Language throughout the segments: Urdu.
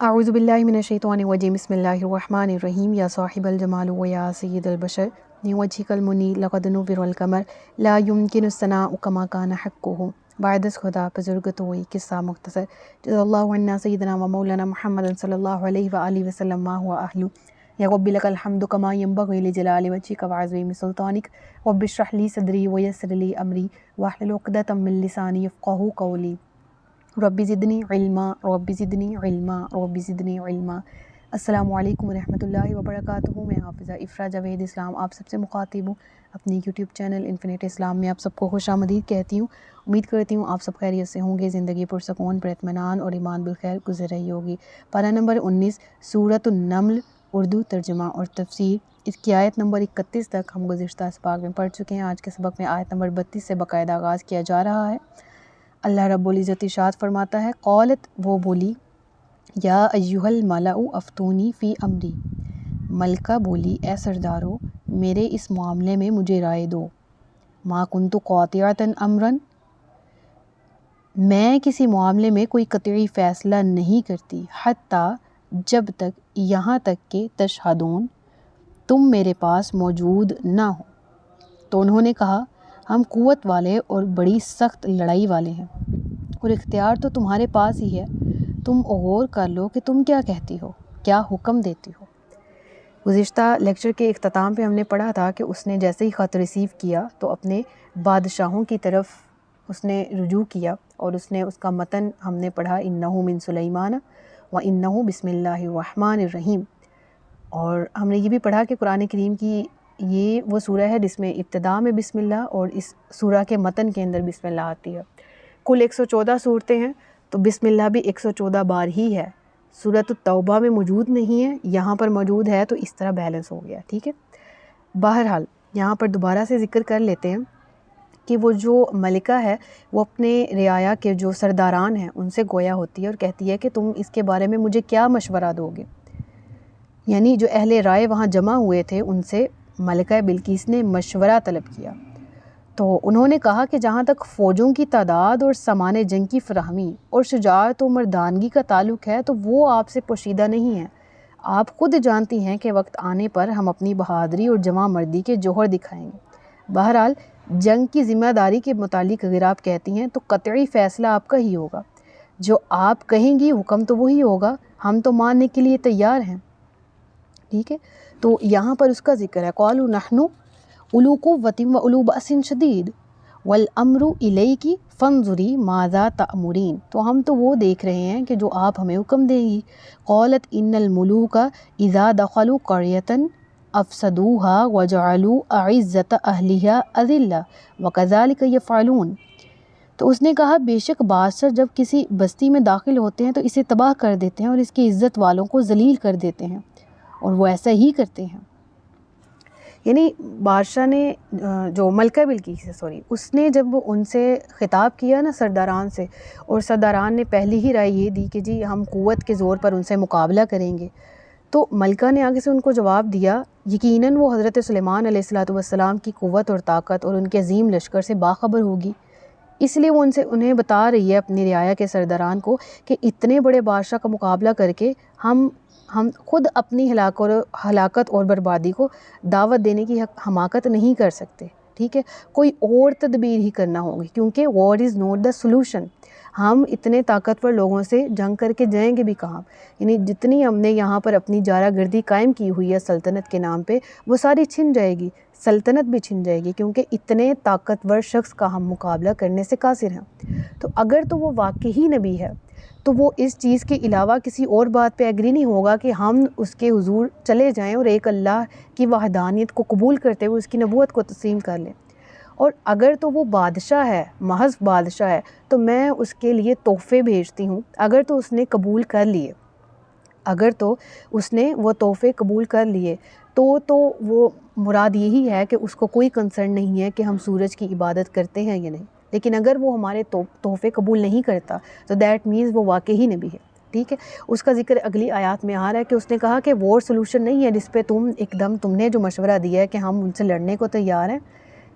اعوذ باللہ من الشیطان الرجیم بسم اللہ الرحمن الرحیم یا صاحب الجمال و یا سید البشر وجهک المنیر لقد نور القمر لا يمکن الثناء کما کان حقہ بعد از خدا بزرگ توئی قصہ مختصر جزا اللہ عنا سیدنا و مولانا محمد صلی اللہ علیہ وآلہ وسلم ما هو اہلو یا رب لک الحمد کما ینبغی لجلال وجهک وعظیم سلطانک رب اشرح لی صدری ویسر لی امری واحلل عقدۃ من لسانی یفقہوا قولی رب زدنی علما رب زدنی علما رب زدنی علما۔ السلام علیکم ورحمۃ اللہ وبرکاتہ۔ میں حافظہ افرا جاوید اسلام آپ سب سے مخاطب ہوں اپنی یوٹیوب چینل انفینٹ اسلام میں آپ سب کو خوش آمدید کہتی ہوں۔ امید کرتی ہوں آپ سب خیریت سے ہوں گے، زندگی پرسکون پر اطمینان اور ایمان بالخیر گزر رہی ہوگی۔ پارہ نمبر 19 سورۃ النمل اردو ترجمہ اور تفسیر، اس کی آیت نمبر 31 تک ہم گزشتہ اسباق میں پڑھ چکے ہیں۔ آج کے سبق میں آیت نمبر 32 سے باقاعدہ آغاز کیا جا رہا ہے۔ اللہ رب العزت ارشاد فرماتا ہے، قالت وہ بولی، یا ایہا الملأ افتونی فی امری، ملکہ بولی اے سردارو میرے اس معاملے میں مجھے رائے دو۔ ما کنت قاطعۃ امرا، میں کسی معاملے میں کوئی قطعی فیصلہ نہیں کرتی، حتیٰ جب تک یہاں تک کہ تشہدون تم میرے پاس موجود نہ ہو۔ تو انہوں نے کہا، ہم قوت والے اور بڑی سخت لڑائی والے ہیں اور اختیار تو تمہارے پاس ہی ہے، تم غور کر لو کہ تم کیا کہتی ہو، کیا حکم دیتی ہو۔ گزشتہ لیکچر کے اختتام پہ ہم نے پڑھا تھا کہ اس نے جیسے ہی خط ریسیو کیا تو اپنے بادشاہوں کی طرف اس نے رجوع کیا اور اس نے اس کا متن ہم نے پڑھا، انہ من سلیمان و انہ بسم اللہ الرحمن الرحیم۔ اور ہم نے یہ بھی پڑھا کہ قرآن کریم کی یہ وہ سورہ ہے جس میں ابتدا میں بسم اللہ اور اس سورہ کے متن کے اندر بسم اللہ آتی ہے۔ کل 114 صورتیں ہیں تو بسم اللہ بھی 114 بار ہی ہے۔ سورۃ التوبہ میں موجود نہیں ہے، یہاں پر موجود ہے تو اس طرح بیلنس ہو گیا، ٹھیک ہے۔ بہرحال یہاں پر دوبارہ سے ذکر کر لیتے ہیں کہ وہ جو ملکہ ہے وہ اپنے رعایا کے جو سرداران ہیں ان سے گویا ہوتی ہے اور کہتی ہے کہ تم اس کے بارے میں مجھے کیا مشورہ دو گے۔ یعنی جو اہل رائے وہاں جمع ہوئے تھے ان سے ملکہ بلقیس نے مشورہ طلب کیا، تو انہوں نے کہا کہ جہاں تک فوجوں کی تعداد اور سامان جنگ کی فراہمی اور شجاعت و مردانگی کا تعلق ہے تو وہ آپ سے پوشیدہ نہیں ہے۔ آپ خود جانتی ہیں کہ وقت آنے پر ہم اپنی بہادری اور جمع مردی کے جوہر دکھائیں گے۔ بہرحال جنگ کی ذمہ داری کے متعلق اگر آپ کہتی ہیں تو قطعی فیصلہ آپ کا ہی ہوگا، جو آپ کہیں گی حکم تو وہی ہوگا، ہم تو ماننے کے لیے تیار ہیں، ٹھیک ہے۔ تو یہاں پر اس کا ذکر ہے، قالوا نحن اولو قوۃ و اولو بأس شدید والامر الیک فانظری ماذا تأمرین۔ تو ہم تو وہ دیکھ رہے ہیں کہ جو آپ ہمیں حکم دے گی۔ قالت ان الملوک اذا دخلوا قریۃ افسدوها وجعلوا اعزۃ اہلها اذلہ وکذلک یفعلون۔ تو اس نے کہا، بے شک بادشاہ جب کسی بستی میں داخل ہوتے ہیں تو اسے تباہ کر دیتے ہیں اور اس کی عزت والوں کو ذلیل کر دیتے ہیں، اور وہ ایسا ہی کرتے ہیں۔ یعنی بادشاہ نے جو ملکہ بلقیس ہے اس نے جب ان سے خطاب کیا نا سرداران سے، اور سرداران نے پہلی ہی رائے یہ دی کہ جی ہم قوت کے زور پر ان سے مقابلہ کریں گے، تو ملکہ نے آگے سے ان کو جواب دیا، یقیناً وہ حضرت سلیمان علیہ السلام کی قوت اور طاقت اور ان کے عظیم لشکر سے باخبر ہوگی، اس لیے وہ انہیں بتا رہی ہے اپنی رعایا کے سرداران کو کہ اتنے بڑے بادشاہ کا مقابلہ کر کے ہم خود اپنی ہلاکت اور بربادی کو دعوت دینے کی حماقت نہیں کر سکتے، ٹھیک ہے۔ کوئی اور تدبیر ہی کرنا ہوگی، کیونکہ وار از ناٹ دا سلوشن۔ ہم اتنے طاقتور لوگوں سے جنگ کر کے جائیں گے بھی کہاں؟ یعنی جتنی ہم نے یہاں پر اپنی جارہ گردی قائم کی ہوئی ہے سلطنت کے نام پہ، وہ ساری چھن جائے گی، سلطنت بھی چھن جائے گی، کیونکہ اتنے طاقتور شخص کا ہم مقابلہ کرنے سے قاصر ہیں۔ تو اگر تو وہ واقعی نبی ہے تو وہ اس چیز کے علاوہ کسی اور بات پہ ایگری نہیں ہوگا کہ ہم اس کے حضور چلے جائیں اور ایک اللہ کی وحدانیت کو قبول کرتے ہوئے اس کی نبوت کو تسلیم کر لیں۔ اور اگر تو وہ بادشاہ ہے، محض بادشاہ ہے، تو میں اس کے لیے تحفے بھیجتی ہوں، اگر تو اس نے قبول کر لیے، اگر تو اس نے وہ تحفے قبول کر لیے تو وہ مراد یہی ہے کہ اس کو کوئی کنسرن نہیں ہے کہ ہم سورج کی عبادت کرتے ہیں یا نہیں، لیکن اگر وہ ہمارے تحفے قبول نہیں کرتا تو دیٹ مینز وہ واقعی نبی ہے، ٹھیک ہے۔ اس کا ذکر اگلی آیات میں آ رہا ہے کہ اس نے کہا کہ وار سولوشن نہیں ہے جس پہ تم نے جو مشورہ دیا ہے کہ ہم ان سے لڑنے کو تیار ہیں،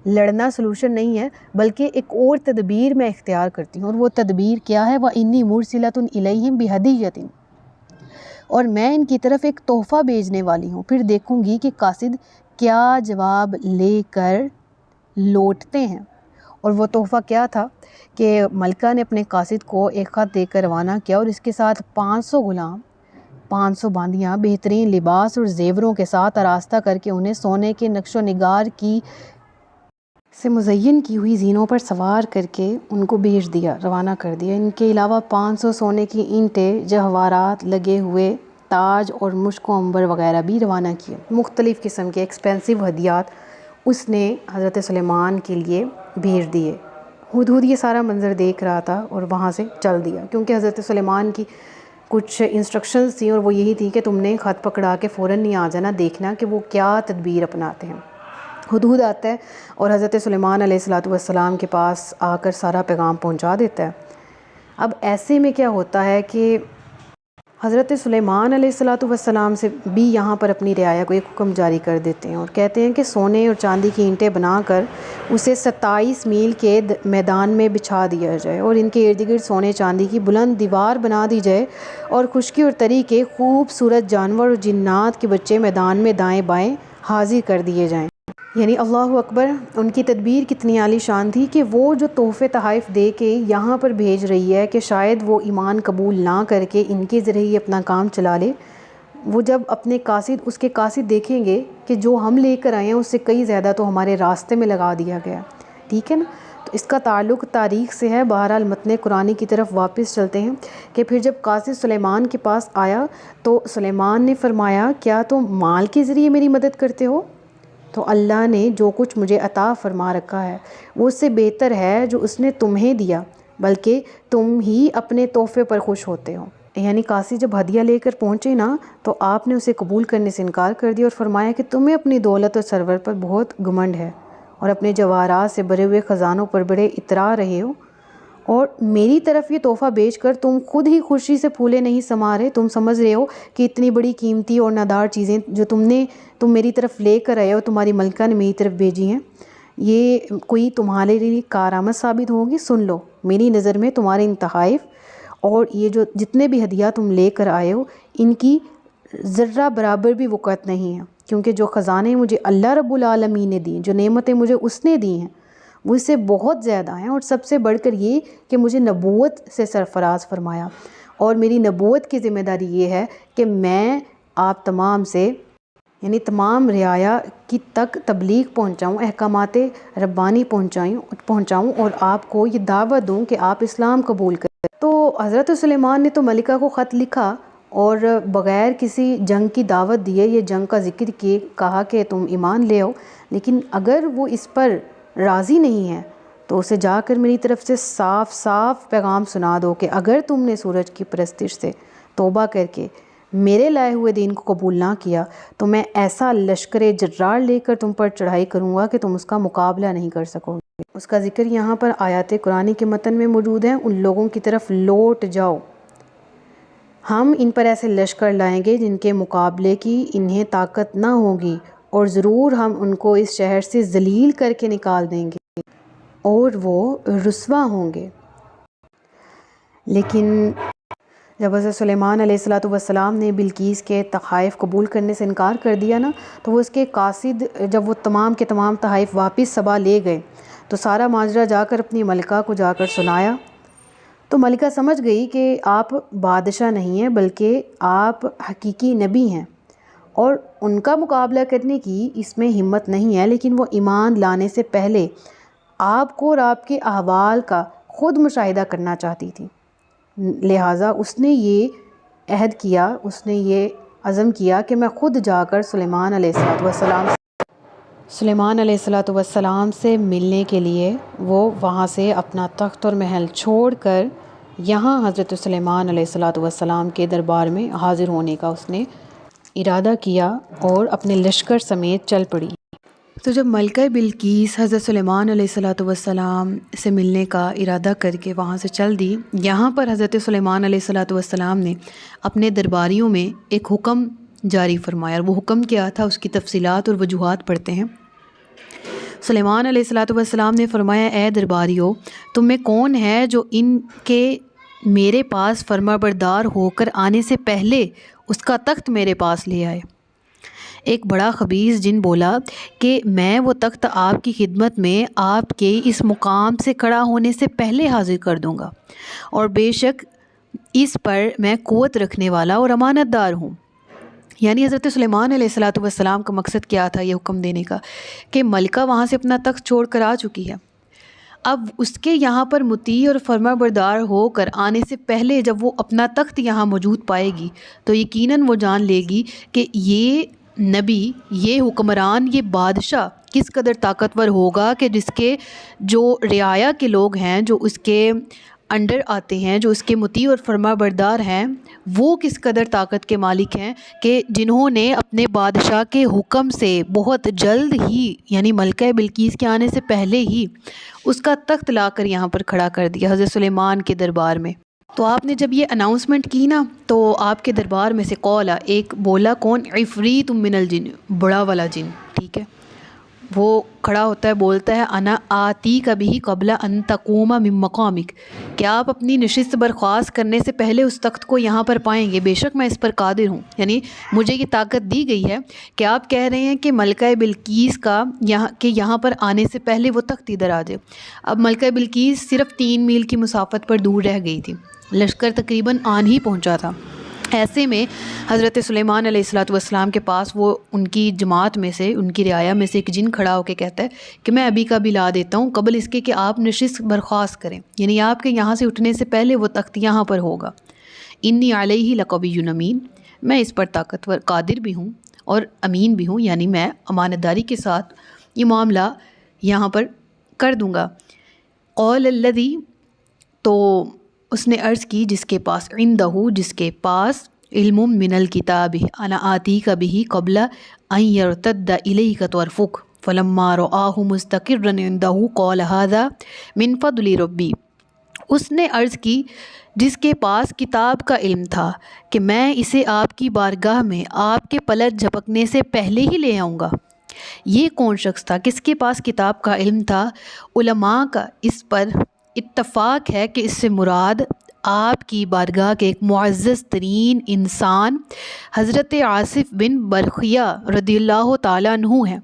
لڑنا سولوشن نہیں ہے، بلکہ ایک اور تدبیر میں اختیار کرتی ہوں، اور وہ تدبیر کیا ہے؟ وَإِنِّي مُرْسِلَةٌ إِلَيْهِمْ بِهَدِيَّةٍ، اور میں ان کی طرف ایک تحفہ بھیجنے والی ہوں، پھر دیکھوں گی کہ قاصد کیا جواب لے کر لوٹتے ہیں۔ اور وہ تحفہ کیا تھا کہ ملکہ نے اپنے قاصد کو ایک خط دے کر روانہ کیا اور اس کے ساتھ 500 غلام، 500 باندیاں بہترین لباس اور زیوروں کے ساتھ آراستہ کر کے انہیں سونے کے نقش و نگار کی سے مزین کی ہوئی زینوں پر سوار کر کے ان کو بھیج دیا، روانہ کر دیا۔ ان کے علاوہ 500 سونے کی اینٹیں، جواہرات لگے ہوئے تاج اور مشک و عنبر وغیرہ بھی روانہ کیے۔ مختلف قسم کے ایکسپینسو ہدیات اس نے حضرت سلیمان کے لیے بھیج دیے۔ ہدہد یہ سارا منظر دیکھ رہا تھا اور وہاں سے چل دیا، کیونکہ حضرت سلیمان کی کچھ انسٹرکشنز تھیں اور وہ یہی تھی کہ تم نے خط پکڑا کے فوراً نہیں آ جانا، دیکھنا کہ وہ کیا تدبیر اپناتے ہیں۔ ہدہد آتا ہے اور حضرت سلیمان علیہ السلام کے پاس آ کر سارا پیغام پہنچا دیتا ہے۔ اب ایسے میں کیا ہوتا ہے کہ حضرت سلیمان علیہ السلام سے بھی یہاں پر اپنی رعایا کو ایک حکم جاری کر دیتے ہیں اور کہتے ہیں کہ سونے اور چاندی کی اینٹیں بنا کر اسے 27 میل کے میدان میں بچھا دیا جائے اور ان کے ارد گرد سونے چاندی کی بلند دیوار بنا دی جائے اور خشکی اور تری کے خوبصورت جانور اور جنات کے بچے میدان میں دائیں بائیں حاضر کر دیے جائیں۔ یعنی اللہ اکبر، ان کی تدبیر کتنی عالی شان تھی کہ وہ جو تحفے تحائف دے کے یہاں پر بھیج رہی ہے کہ شاید وہ ایمان قبول نہ کر کے ان کے ذریعے ہی اپنا کام چلا لے، وہ جب اپنے قاصد، اس کے قاصد دیکھیں گے کہ جو ہم لے کر آئے ہیں اس سے کئی زیادہ تو ہمارے راستے میں لگا دیا گیا، ٹھیک ہے نا۔ تو اس کا تعلق تاریخ سے ہے۔ بہرحال متن قرآنی کی طرف واپس چلتے ہیں کہ پھر جب قاصد سلیمان کے پاس آیا تو سلیمان نے فرمایا، کیا تم مال کے ذریعے میری مدد کرتے ہو؟ تو اللہ نے جو کچھ مجھے عطا فرما رکھا ہے وہ اس سے بہتر ہے جو اس نے تمہیں دیا، بلکہ تم ہی اپنے تحفے پر خوش ہوتے ہو۔ یعنی قاصد جب ہدیہ لے کر پہنچے نا تو آپ نے اسے قبول کرنے سے انکار کر دیا اور فرمایا کہ تمہیں اپنی دولت اور سرور پر بہت گھمنڈ ہے اور اپنے جواہرات سے بھرے ہوئے خزانوں پر بڑے اترا رہے ہو، اور میری طرف یہ تحفہ بیچ کر تم خود ہی خوشی سے پھولے نہیں سما رہے۔ تم سمجھ رہے ہو کہ اتنی بڑی قیمتی اور نادار چیزیں جو تم میری طرف لے کر آئے ہو، تمہاری ملکہ نے میری طرف بھیجی ہیں، یہ کوئی تمہارے لیے کارآمد ثابت ہوگی؟ سن لو، میری نظر میں تمہارے ان تحائف اور یہ جو جتنے بھی ہدیات تم لے کر آئے ہو ان کی ذرہ برابر بھی وقعت نہیں ہے، کیونکہ جو خزانے مجھے اللہ رب العالمین نے دی، جو نعمتیں مجھے اس نے دی ہیں، وہ اس سے بہت زیادہ ہیں، اور سب سے بڑھ کر یہ کہ مجھے نبوت سے سرفراز فرمایا، اور میری نبوت کی ذمہ داری یہ ہے کہ میں آپ تمام سے، یعنی تمام رعایا کی تک تبلیغ پہنچاؤں، احکامات ربانی پہنچاؤں اور آپ کو یہ دعوت دوں کہ آپ اسلام قبول کریں۔ تو حضرت سلیمان نے تو ملکہ کو خط لکھا اور بغیر کسی جنگ کی دعوت دیے یہ جنگ کا ذکر کیے کہا کہ تم ایمان لے آؤ، لیکن اگر وہ اس پر راضی نہیں ہے تو اسے جا کر میری طرف سے صاف صاف پیغام سنا دو کہ اگر تم نے سورج کی پرستش سے توبہ کر کے میرے لائے ہوئے دین کو قبول نہ کیا تو میں ایسا لشکر جرار لے کر تم پر چڑھائی کروں گا کہ تم اس کا مقابلہ نہیں کر سکو گے۔ اس کا ذکر یہاں پر آیات قرآنی کے متن میں موجود ہے۔ ان لوگوں کی طرف لوٹ جاؤ، ہم ان پر ایسے لشکر لائیں گے جن کے مقابلے کی انہیں طاقت نہ ہوگی، اور ضرور ہم ان کو اس شہر سے ذلیل کر کے نکال دیں گے اور وہ رسوا ہوں گے۔ لیکن جب حضرت سلیمان علیہ السلام نے بلقیس کے تحائف قبول کرنے سے انکار کر دیا نا، تو وہ اس کے قاصد جب وہ تمام کے تمام تحائف واپس صبا لے گئے تو سارا ماجرا جا کر اپنی ملکہ کو جا کر سنایا، تو ملکہ سمجھ گئی کہ آپ بادشاہ نہیں ہیں بلکہ آپ حقیقی نبی ہیں، اور ان کا مقابلہ کرنے کی اس میں ہمت نہیں ہے، لیکن وہ ایمان لانے سے پہلے آپ کو اور آپ کے احوال کا خود مشاہدہ کرنا چاہتی تھی، لہٰذا اس نے یہ عہد کیا، اس نے یہ عزم کیا کہ میں خود جا کر سلیمان علیہ السلام سے ملنے کے لیے وہ وہاں سے اپنا تخت اور محل چھوڑ کر یہاں حضرت سلیمان علیہ السلام کے دربار میں حاضر ہونے کا اس نے ارادہ کیا اور اپنے لشکر سمیت چل پڑی۔ تو جب ملکہ بلقیس حضرت سلیمان علیہ السلام سے ملنے کا ارادہ کر کے وہاں سے چل دی، یہاں پر حضرت سلیمان علیہ السلام نے اپنے درباریوں میں ایک حکم جاری فرمایا، اور وہ حکم کیا تھا اس کی تفصیلات اور وجوہات پڑھتے ہیں۔ سلیمان علیہ السلام نے فرمایا، اے درباریوں، تم میں کون ہے جو ان کے میرے پاس فرما بردار ہو کر آنے سے پہلے اس کا تخت میرے پاس لے آئے۔ ایک بڑا خبیث جن بولا کہ میں وہ تخت آپ کی خدمت میں آپ کے اس مقام سے کھڑا ہونے سے پہلے حاضر کر دوں گا، اور بے شک اس پر میں قوت رکھنے والا اور امانت دار ہوں۔ یعنی حضرت سلیمان علیہ الصلوۃ والسلام کا مقصد کیا تھا یہ حکم دینے کا، کہ ملکہ وہاں سے اپنا تخت چھوڑ کر آ چکی ہے، اب اس کے یہاں پر مطیع اور فرما بردار ہو کر آنے سے پہلے جب وہ اپنا تخت یہاں موجود پائے گی تو یقیناً وہ جان لے گی کہ یہ نبی، یہ حکمران، یہ بادشاہ کس قدر طاقتور ہوگا، کہ جس کے جو رعایا کے لوگ ہیں، جو اس کے انڈر آتے ہیں، جو اس کے مطیع اور فرما بردار ہیں، وہ کس قدر طاقت کے مالک ہیں، کہ جنہوں نے اپنے بادشاہ کے حکم سے بہت جلد ہی، یعنی ملکہ بلقیس کے آنے سے پہلے ہی اس کا تخت لا کر یہاں پر کھڑا کر دیا حضرت سلیمان کے دربار میں۔ تو آپ نے جب یہ اناؤنسمنٹ کی نا تو آپ کے دربار میں سے قولا، ایک بولا، کون؟ عفریت من الجن، بڑا والا جن، ٹھیک ہے، وہ کھڑا ہوتا ہے، بولتا ہے انا آتی کبھی قبل ان تقوم من مقامک، کہ آپ اپنی نشست برخاست کرنے سے پہلے اس تخت کو یہاں پر پائیں گے، بے شک میں اس پر قادر ہوں۔ یعنی مجھے یہ طاقت دی گئی ہے کہ آپ کہہ رہے ہیں کہ ملکہ بلقیس کا یہاں پر آنے سے پہلے وہ تخت ادھر آ جائے۔ اب ملکہ بلقیس صرف 3 میل کی مسافت پر دور رہ گئی تھی، لشکر تقریباً آن ہی پہنچا تھا۔ ایسے میں حضرت سلیمان علیہ الصلوۃ والسلام کے پاس وہ ان کی جماعت میں سے، ان کی رعایا میں سے ایک جن کھڑا ہو کے کہتا ہے کہ میں ابھی کا بھی لا دیتا ہوں قبل اس کے کہ آپ نشست برخاست کریں، یعنی آپ کے یہاں سے اٹھنے سے پہلے وہ تخت یہاں پر ہوگا۔ انی علیہ لقوی امین، میں اس پر طاقتور، قادر بھی ہوں اور امین بھی ہوں، یعنی میں امانت داری کے ساتھ یہ معاملہ یہاں پر کر دوں گا۔ قول الذی، تو اس نے عرض کی جس کے پاس، عندہ، جس کے پاس، علم من الکتاب، انا آتیک بہ قبل ان یرتد الیک طرفک فلما رآہ مستقرا عندہ قال ھذا من فضل ربی، اس نے عرض کی جس کے پاس کتاب کا علم تھا کہ میں اسے آپ کی بارگاہ میں آپ کے پلک جھپکنے سے پہلے ہی لے آؤں گا۔ یہ کون شخص تھا؟ کس کے پاس کتاب کا علم تھا؟ علماء کا اس پر اتفاق ہے کہ اس سے مراد آپ کی بارگاہ کے ایک معزز ترین انسان حضرت آصف بن برخیہ رضی اللہ تعالیٰ عنہ ہیں،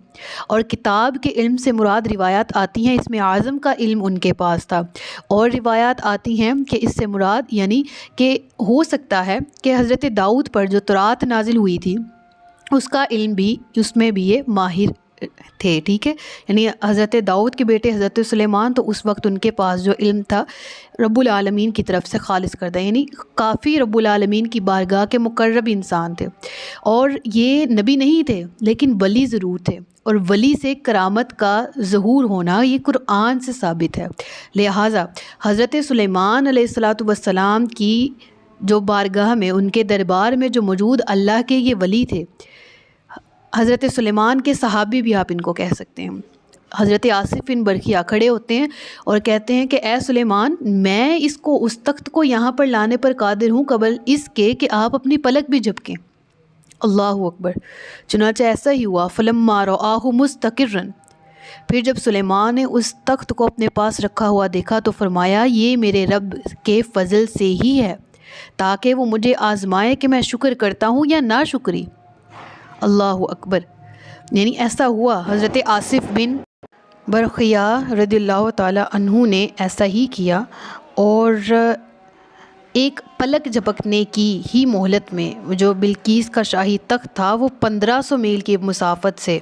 اور کتاب کے علم سے مراد روایات آتی ہیں اس میں اعظم کا علم ان کے پاس تھا، اور روایات آتی ہیں کہ اس سے مراد یعنی کہ ہو سکتا ہے کہ حضرت داؤد پر جو تورات نازل ہوئی تھی اس کا علم بھی، اس میں بھی یہ ماہر تھے، ٹھیک ہے، یعنی حضرت داؤد کے بیٹے حضرت سلیمان، تو اس وقت ان کے پاس جو علم تھا رب العالمین کی طرف سے خالص کردہ، یعنی کافی رب العالمین کی بارگاہ کے مقرب انسان تھے، اور یہ نبی نہیں تھے لیکن ولی ضرور تھے، اور ولی سے کرامت کا ظہور ہونا یہ قرآن سے ثابت ہے۔ لہٰذا حضرت سلیمان علیہ الصلوۃ والسلام کی جو بارگاہ میں، ان کے دربار میں جو موجود اللہ کے یہ ولی تھے، حضرت سلیمان کے صحابی بھی آپ ان کو کہہ سکتے ہیں، حضرت آصف بن برخیہ کھڑے ہوتے ہیں اور کہتے ہیں کہ اے سلیمان، میں اس تخت کو یہاں پر لانے پر قادر ہوں قبل اس کے کہ آپ اپنی پلک بھی جھپکیں۔ اللہ اکبر۔ چنانچہ ایسا ہی ہوا، فلما رآہ مستقرا، پھر جب سلیمان نے اس تخت کو اپنے پاس رکھا ہوا دیکھا تو فرمایا یہ میرے رب کے فضل سے ہی ہے، تاکہ وہ مجھے آزمائے کہ میں شکر کرتا ہوں یا ناشکری۔ اللہ اکبر۔ یعنی ایسا ہوا، حضرت آصف بن برخیہ رضی اللہ تعالیٰ عنہ نے ایسا ہی کیا، اور ایک پلک جھپکنے کی ہی مہلت میں جو بلقیس کا شاہی تخت تھا وہ 1500 میل کی مسافت سے،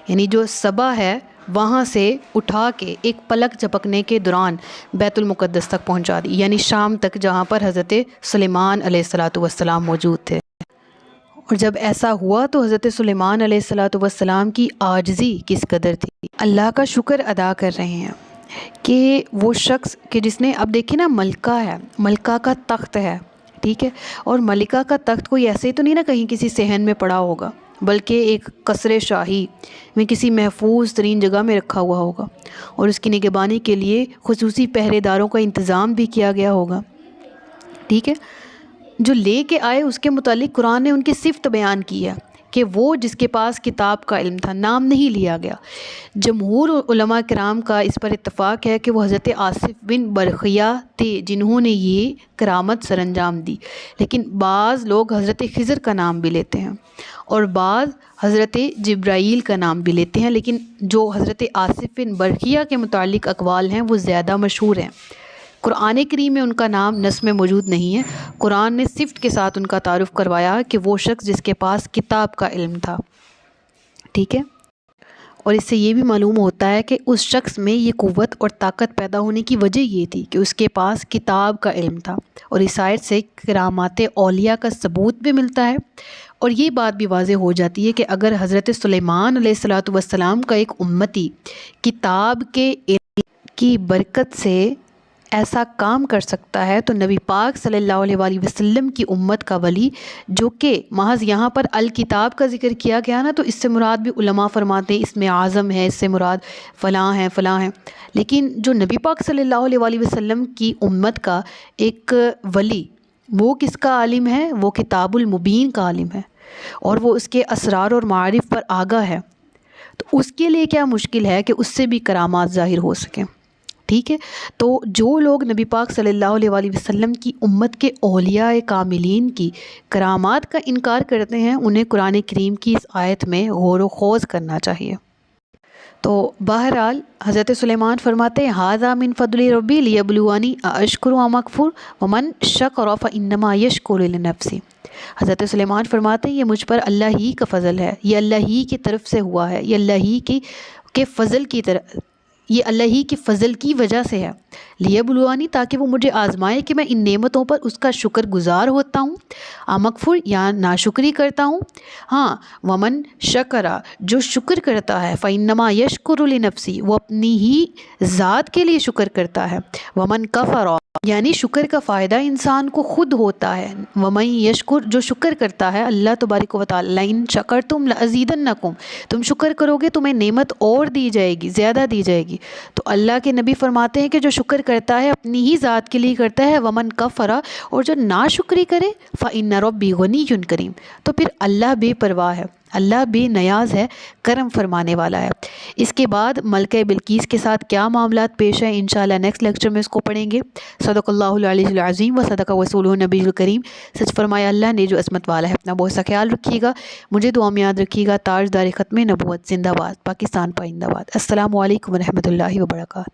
یعنی جو صبا ہے وہاں سے اٹھا کے ایک پلک جھپکنے کے دوران بیت المقدس تک پہنچا دی، یعنی شام تک، جہاں پر حضرت سلیمان علیہ الصلوۃ والسلام موجود تھے۔ اور جب ایسا ہوا تو حضرت سلیمان علیہ الصلوۃ والسلام کی عاجزی کس قدر تھی، اللہ کا شکر ادا کر رہے ہیں کہ وہ شخص کہ جس نے، اب دیکھیں نا، ملکہ ہے، ملکہ کا تخت ہے، ٹھیک ہے، اور ملکہ کا تخت کوئی ایسے ہی تو نہیں نا کہیں کسی صحن میں پڑا ہوگا، بلکہ ایک قصر شاہی میں کسی محفوظ ترین جگہ میں رکھا ہوا ہوگا، اور اس کی نگہبانی کے لیے خصوصی پہرے داروں کا انتظام بھی کیا گیا ہوگا، ٹھیک ہے۔ جو لے کے آئے اس کے متعلق قرآن نے ان کی صفت بیان کی ہے کہ وہ جس کے پاس کتاب کا علم تھا، نام نہیں لیا گیا۔ جمہور علماء کرام کا اس پر اتفاق ہے کہ وہ حضرت آصف بن برخیہ تھے جنہوں نے یہ کرامت سر انجام دی، لیکن بعض لوگ حضرت خضر کا نام بھی لیتے ہیں اور بعض حضرت جبرائیل کا نام بھی لیتے ہیں، لیکن جو حضرت آصف بن برخیہ کے متعلق اقوال ہیں وہ زیادہ مشہور ہیں۔ قرآن کریم میں ان کا نام نص میں موجود نہیں ہے، قرآن نے صفت کے ساتھ ان کا تعارف کروایا کہ وہ شخص جس کے پاس کتاب کا علم تھا، ٹھیک ہے۔ اور اس سے یہ بھی معلوم ہوتا ہے کہ اس شخص میں یہ قوت اور طاقت پیدا ہونے کی وجہ یہ تھی کہ اس کے پاس کتاب کا علم تھا، اور اس آیت سے کرامات اولیاء کا ثبوت بھی ملتا ہے۔ اور یہ بات بھی واضح ہو جاتی ہے کہ اگر حضرت سلیمان علیہ السلام کا ایک امتی کتاب کے علم کی برکت سے ایسا کام کر سکتا ہے، تو نبی پاک صلی اللہ علیہ وآلہ وسلم کی امت کا ولی، جو کہ محض یہاں پر الکتاب کا ذکر کیا گیا نا، تو اس سے مراد بھی علماء فرماتے ہیں اس میں اعظم ہے، اس سے مراد فلاں ہیں فلاں ہیں، لیکن جو نبی پاک صلی اللہ علیہ وآلہ وسلم کی امت کا ایک ولی، وہ کس کا عالم ہے؟ وہ کتاب المبین کا عالم ہے، اور وہ اس کے اسرار اور معارف پر آگاہ ہے، تو اس کے لیے کیا مشکل ہے کہ اس سے بھی کرامات ظاہر ہو سکیں، ٹھیک ہے۔ تو جو لوگ نبی پاک صلی اللہ علیہ وآلہ وسلم کی امت کے اولیاء کاملین کی کرامات کا انکار کرتے ہیں، انہیں قرآن کریم کی اس آیت میں غور و خوض کرنا چاہیے۔ تو بہرحال حضرت سلیمان فرماتے ہیں ھذا من فضل ربی لیبلونی ااشکر ام اکفر ومن شکر فانما یشکر لنفسہ۔ حضرت سلیمان فرماتے ہیں یہ مجھ پر اللہ ہی کا فضل ہے، یہ اللہ ہی کی طرف سے ہوا ہے، یہ اللہ ہی کے فضل کی طرف، یہ اللہ ہی کے فضل کی وجہ سے ہے، لیبلونی تاکہ وہ مجھے آزمائے کہ میں ان نعمتوں پر اس کا شکر گزار ہوتا ہوں، ام اکفر یا ناشکری کرتا ہوں۔ ہاں، ومن شکرا، جو شکر کرتا ہے، فانما یشکر لنفسی، وہ اپنی ہی ذات کے لیے شکر کرتا ہے، ومن کفر، یعنی شکر کا فائدہ انسان کو خود ہوتا ہے، ومن یشکر، جو شکر کرتا ہے، اللہ تبارک و تعالی لئن شکرتم لازیدنکم، تم شکر کرو گے تمہیں نعمت اور دی جائے گی، زیادہ دی جائے گی۔ تو اللہ کے نبی فرماتے ہیں کہ جو شکر کرتا ہے اپنی ہی ذات کے لیے کرتا ہے، ومن کفر، اور جو ناشکری کرے، فإن ربی غنی کریم، تو پھر اللہ بے پرواہ ہے، اللہ بے نیاز ہے، کرم فرمانے والا ہے۔ اس کے بعد ملکہ بلقیس کے ساتھ کیا معاملات پیش ہیں، انشاءاللہ نیکسٹ لیکچر میں اس کو پڑھیں گے۔ صدق اللہ العلی العظیم و صدق رسولہ النبی الکریم، سچ فرمایا اللہ نے جو عصمت والا ہے۔ اپنا بہت سا خیال رکھیے گا، مجھے دعا میں یاد رکھیے گا۔ تاجدار ختم نبوت زندہ باد، پاکستان پائندہ باد۔ السلام علیکم ورحمۃ اللہ وبرکاتہ۔